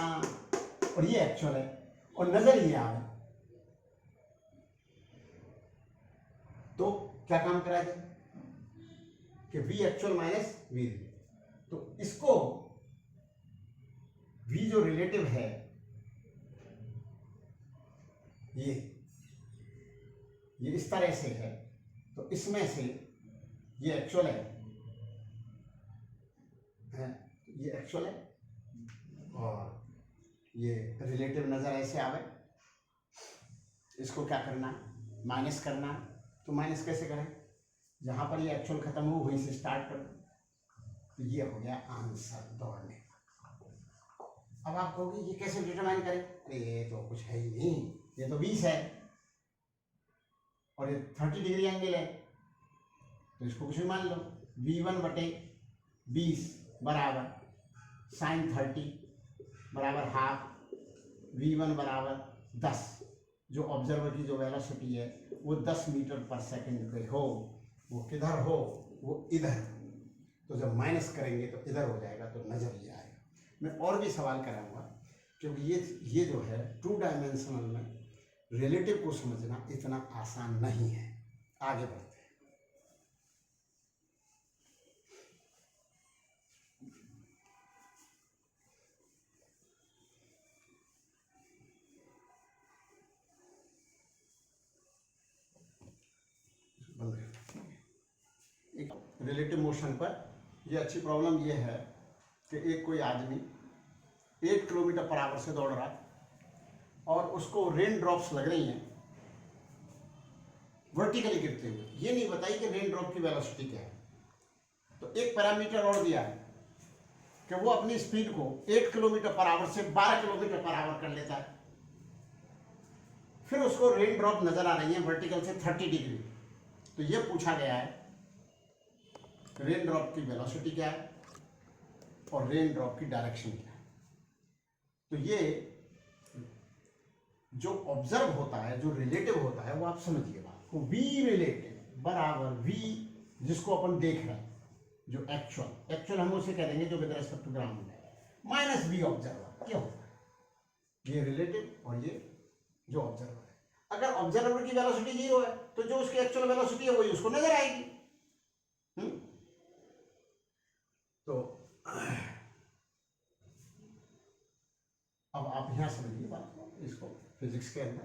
और ये एक्चुअल है, और नजर ये आवे। तो क्या काम करा जाए कि V actual minus V relative. तो इसको वी जो रिलेटिव है ये इस तरह से है, तो इसमें से ये एक्चुअल है, ये एक्चुअल है, और ये रिलेटिव नजर ऐसे आवे। इसको क्या करना है, माइनस करना है। तो माइनस कैसे करें, जहां पर ये एक्चुअल खत्म हो वहीं से स्टार्ट करो। तो ये हो गया आंसर दौड़ने का। अब आप कहोगे ये कैसे डिटरमाइन करें, अरे ये तो कुछ है ही नहीं, ये तो 20 है और ये 30 डिग्री एंगल है, तो इसको कुछ भी मान लो, v1 बटे 20 बराबर साइन 30 बराबर हाफ, v1 बराबर 10, जो ऑब्जर्वर की जो वेलोसिटी है वो 10 मीटर पर सेकंड पे हो, वो किधर हो, वो इधर। तो जब माइनस करेंगे तो इधर हो जाएगा, तो नजर ये आएगा। मैं और भी सवाल कराऊंगा, क्योंकि ये जो है 2 डायमेंशनल में रिलेटिव को समझना इतना आसान नहीं है। आगे बढ़ते हैं। एक रिलेटिव मोशन पर ये अच्छी प्रॉब्लम ये है कि एक कोई आदमी 8 किलोमीटर पर आवर से दौड़ रहा है और उसको रेन ड्रॉप्स लग रही हैं वर्टिकली गिरते हुए। ये नहीं बताई कि रेन ड्रॉप की वेलोसिटी क्या है। तो एक पैरामीटर और दिया है कि वो अपनी स्पीड को 8 किलोमीटर पर आवर से 12 किलोमीटर पर आवर कर लेता है। फिर उसको रेन ड्रॉप नजर आ रही है वर्टिकल से 30 डिग्री। तो ये पूछा गया है रेन ड्रॉप की वेलोसिटी क्या है और रेन ड्रॉप की डायरेक्शन क्या है। तो ये जो ऑब्जर्व होता है, जो रिलेटिव होता है, वो आप समझिए बात को, वी रिलेटिव बराबर वी जिसको अपन देख रहे हैं, जो एक्चुअल हम उसे कह देंगे जो विद रिस्पेक्ट टू ग्राउंड है, माइनस वी ऑब्जर्वर। क्या होता है, ये रिलेटिव और ये जो ऑब्जर्वर है। अगर ऑब्जर्वर की वेलोसिटी 0 है तो जो उसकी एक्चुअल वेलोसिटी है वही उसको नजर आएगी। तो अब आप यहां समझिए बात को, इसको फिजिक्स के अंदर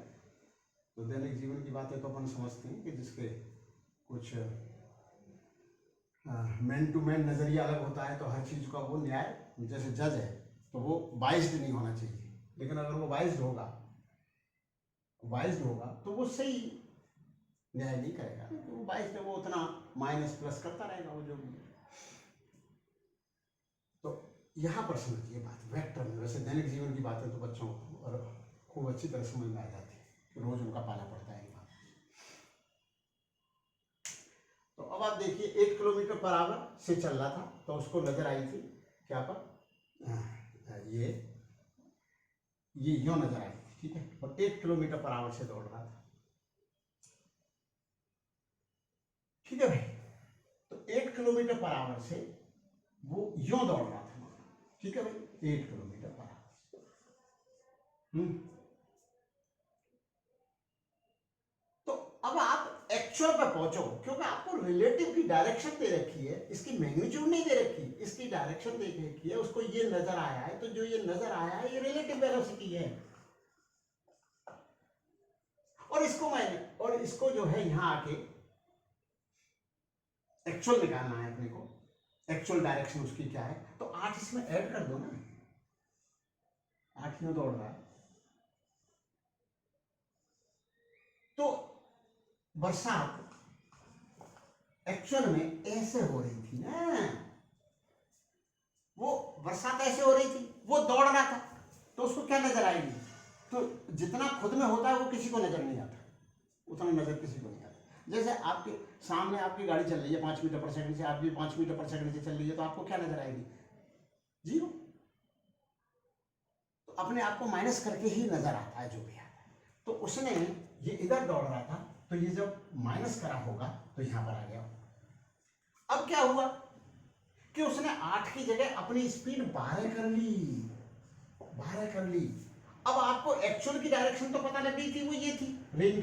तो दैनिक जीवन की बातें तो अपन समझते हैं कि जिसके कुछ मैन टू मैन नजरिया अलग होता है, तो हर चीज का वो न्याय, जैसे जज है तो वो बाइस्ड नहीं होना चाहिए, लेकिन अगर वो बाइस्ड होगा तो वो सही न्याय नहीं करेगा। वो बाइस्ड है, वो उतना माइनस प्लस करता रहेगा वो जो भी है। तो यहाँ पर समझिए बात वेक्टर में। वैसे दैनिक जीवन की बातें तो बच्चों और खूब अच्छी तरह समझ में आ जाती है, रोज उनका पाला पड़ता है। तो अब आप देखिए 8 किलोमीटर पर आवर से चल रहा था, तो उसको नजर आई थी क्या पर, ये यूं नजर आई थी, ठीक है, और 8 किलोमीटर पर आवर से दौड़ रहा था, ठीक है भाई। तो 8 किलोमीटर पर आवर से वो यूं दौड़ रहा था, ठीक है भाई, 8 किलोमीटर पर आवर। तो अब आप एक्चुअल पे पहुंचो, क्योंकि आपको रिलेटिव की डायरेक्शन दे रखी है, इसकी मैग्नीट्यूड नहीं दे रखी, इसकी डायरेक्शन दे रखी है, उसको ये नजर आया है, तो जो ये नजर आया है ये रिलेटिव वेलोसिटी है। और इसको जो है यहां आके एक्चुअल निकालना है अपने को, एक्चुअल डायरेक्शन उसकी क्या है, तो 8 इसमें ऐड कर दो ना, 8 क्यों दौड़ रहा है। तो बरसात एक्चुअल में ऐसे हो रही थी ना, वो बरसात ऐसे हो रही थी, वो दौड़ रहा था, तो उसको क्या नजर आएगी, तो जितना खुद में होता है वो किसी को नजर नहीं आता, उतना नजर किसी को नहीं आता। जैसे आपके सामने आपकी गाड़ी चल रही है 5 मीटर पर सेकंड से, आप भी 5 मीटर पर सेकंड से चल रही है, तो आपको क्या नजर आएगी, 0। तो अपने आप को माइनस करके ही नजर आता है जो भी आता है। तो उसने ये इधर दौड़ रहा था, तो ये जब माइनस करा होगा तो यहां पर आ गया। अब क्या हुआ कि उसने 8 की जगह अपनी स्पीड 12 कर ली, 12 कर ली। अब आपको एक्चुअल की डायरेक्शन तो पता लग गई थी, वो ये थी रेन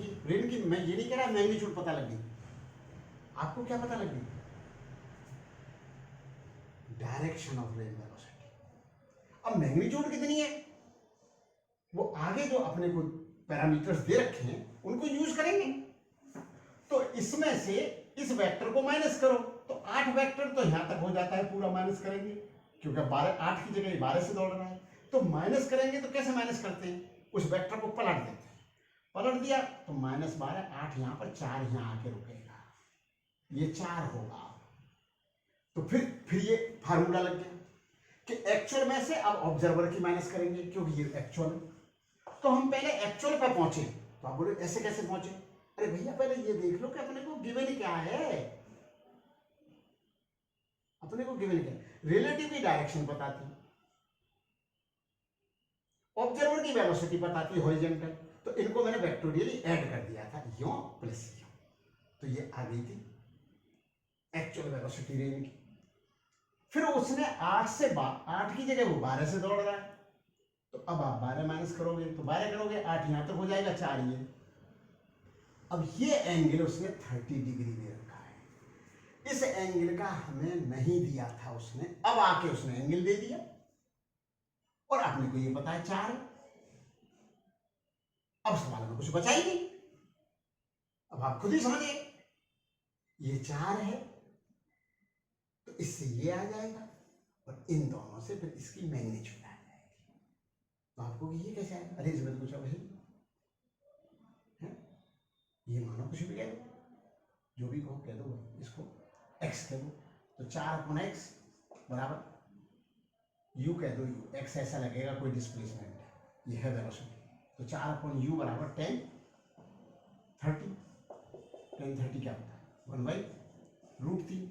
की मैं ये नहीं कह रहा मैग्नीट्यूड पता लग गई, आपको क्या पता लग गई, डायरेक्शन ऑफ रेन वेलोसिटी। अब मैग्नीट्यूड कितनी है, वो आगे जो अपने को पैरामीटर्स दे रखे हैं उनको यूज करेंगे। तो इसमें से इस वेक्टर को माइनस करो, तो 8 वेक्टर तो यहां तक हो जाता है, पूरा माइनस करेंगे क्योंकि 8 की जगह 12 से दौड़ रहा है, तो माइनस करेंगे। तो कैसे माइनस करते हैं, उस वेक्टर को पलट देते हैं, पलट दिया तो -12, 8 यहां पर, 4 यहां आके रुकेगा, ये 4 होगा। तो फिर ये फार्मूला लग गया कि एक्चुअल में से अब ऑब्जर्वर की माइनस करेंगे, क्योंकि ये एक्चुअल। तो हम पहले एक्चुअल पे पहुंचे, तो आप बोले ऐसे कैसे पहुंचे, अरे भैया पहले ये देख लो कि अपने को गिवन क्या है, अपने को गिवन क्या है, रिलेटिव की डायरेक्शन बताती, ऑब्जर्वर की वेलोसिटी बताती हॉरिजॉन्टल, तो इनको मैंने वेक्टोरियली ऐड कर दिया था, यो प्लस यो, तो ये आ गई थी एक्चुअल वेलोसिटी रेन की। फिर उसने 8 की जगह वो 12 से दौड़ रहा है, तो अब आप 12 माइनस करोगे तो 12 करोगे, 8 यहां तक हो जाएगा, 4 ये। अब ये एंगल उसने 30 डिग्री दे रखा है, इस एंगल का हमें नहीं दिया था उसने, अब आके उसने एंगल दे दिया, और आपने को ये पता है 4 है। अब सवाल में कुछ बचा ही नहीं, अब आप खुद ही समझिए, ये 4 है तो इससे ये आ जाएगा, और इन दोनों से फिर इसकी मैग्नीट्यूड आ जाएगी। तो आपको ये कैसे आएगा, अरे इसमें कुछ अब है, ये मानो कुछ भी कह दो, जो भी कहो कह दो, इसको x कह दो, तो 4/x बराबर u कह दो, x ऐसा लगेगा कोई डिस्प्लेसमेंट है, ये है वेलोसिटी, तो 4/u बराबर 10 30, 10 30 क्या होता है 1/√3,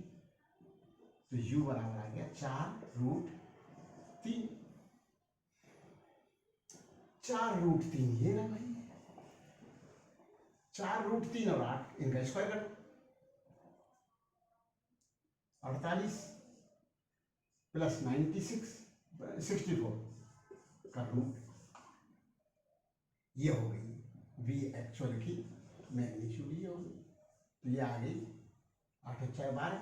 तो u बराबर आ गया 4√3, 4√3 ये ना भाई, 4√3 और 8 इनका स्क्वायर कर दो, 48 प्लस 96 64 का रूट, ये हो गई v एक्चुअल की मैग्नीट्यूड, ये हो गई, तो ये आ गई 8 4 12,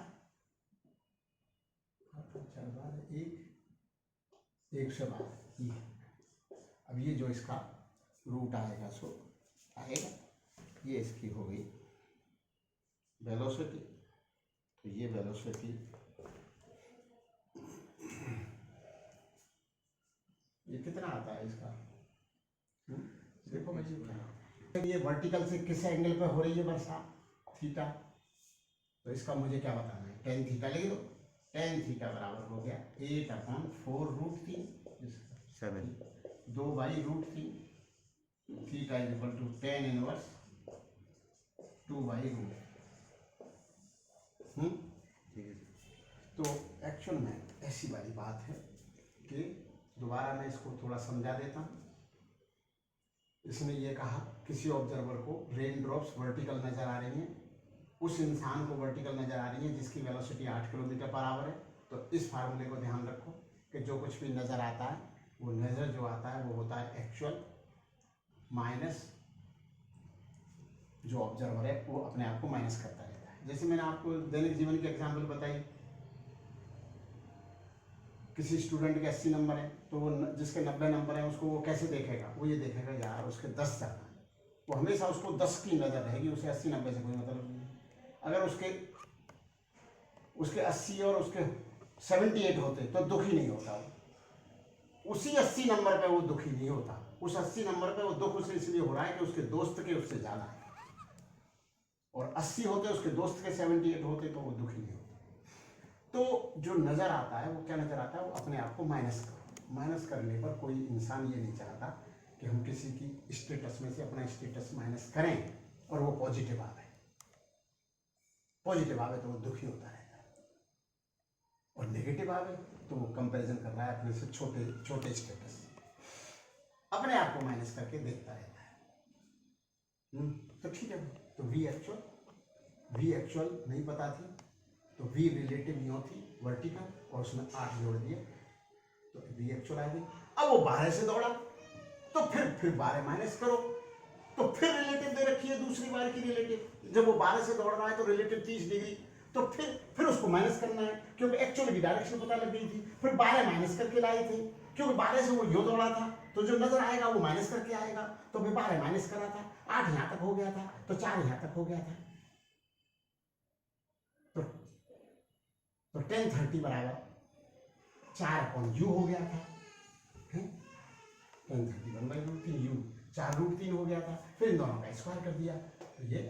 8 4 12 112, ये। अब ये जो इसका रूट आएगा सो आएगा, ये इसकी हो गई वेलोसिटी, तो ये वेलोसिटी ये कितना आता है इसका, देखो मुझे क्या, ये वर्टिकल से किस एंगल पे हो रही है बरसात, थीटा, तो इसका मुझे क्या बताना है, tan थीटा लिख दो, tan थीटा बराबर हो गया 8/4√3 7 2/√3, theta is equal to tan inverse 2/√। तो एक्चुअल में ऐसी वाली बात है कि दोबारा मैं इसको थोड़ा समझा देता हूँ। इसने ये कहा किसी ऑब्जर्वर को रेन ड्रॉप्स वर्टिकल नजर आ रही हैं, उस इंसान को वर्टिकल नजर आ रही है जिसकी वेलोसिटी 8 किलोमीटर पर आवर है, तो इस फार्मूले को ध्यान रखो कि जो कुछ भी नज़र आता है वो नज़र जो आता है वो होता है एक्चुअल माइनस जो ऑब्जर्वर है वो अपने आप को माइनस करता रहता है। जैसे मैंने आपको दैनिक जीवन की एग्जाम्पल बताई, किसी स्टूडेंट के 80 नंबर है तो वो जिसके 90 नंबर है उसको वो कैसे देखेगा, वो ये देखेगा यार उसके 10 तक, वो हमेशा उसको 10 की नज़र रहेगी, उसे 80-90 से कोई मतलब नहीं। अगर उसके 80 और उसके 78 होते तो दुखी नहीं होता, उसी 80 नंबर पे वो दुखी नहीं होता, उस 80 नंबर पे वो दुख उसे इसलिए हो रहा है कि उसके दोस्त के उससे ज़्यादा है, और 80 होते उसके दोस्त के 78 होते तो वो दुखी नहीं होता। तो जो नज़र आता है वो क्या नज़र आता है, वो अपने आप को माइनस करने पर कोई इंसान ये नहीं चाहता कि हम किसी की स्टेटस में से अपना स्टेटस माइनस करें और वो पॉजिटिव आवे तो वो दुखी होता रहता है, और नेगेटिव आवे तो वो कंपैरिजन कर रहा है अपने से छोटे स्टेटस, अपने आप को माइनस करके देखता रहता है। तो ठीक है, तो वी एक्चुअल नहीं पता थी तो वी रिलेटिव न्यू थी वर्टिकल, और उसमें 8 जोड़ दिए तो वी एक्चुअल आ गई। अब वो 12 से दौड़ा तो फिर 12 माइनस करो, तो फिर रिलेटिव दे रखी है दूसरी बार की रिलेटिव, जब वो 12 से दौड़ रहा है तो रिलेटिव 30 डिग्री, तो फिर उसको माइनस करना है क्योंकि एक्चुअली भी डायरेक्शन पता लग गई थी, फिर 12 माइनस करके लाए थे क्योंकि 12 से वो यो दौड़ा था तो जो नजर आएगा वो माइनस करके आएगा, तो फिर 12 माइनस करा था, 8 यहाँ तक हो गया था तो 4 यहाँ तक हो गया था, तो 1030 बराबर 4/u हो गया था, 1030 1/√3 u 4√3 हो गया था, फिर इन दोनों का स्क्वायर कर दिया तो ये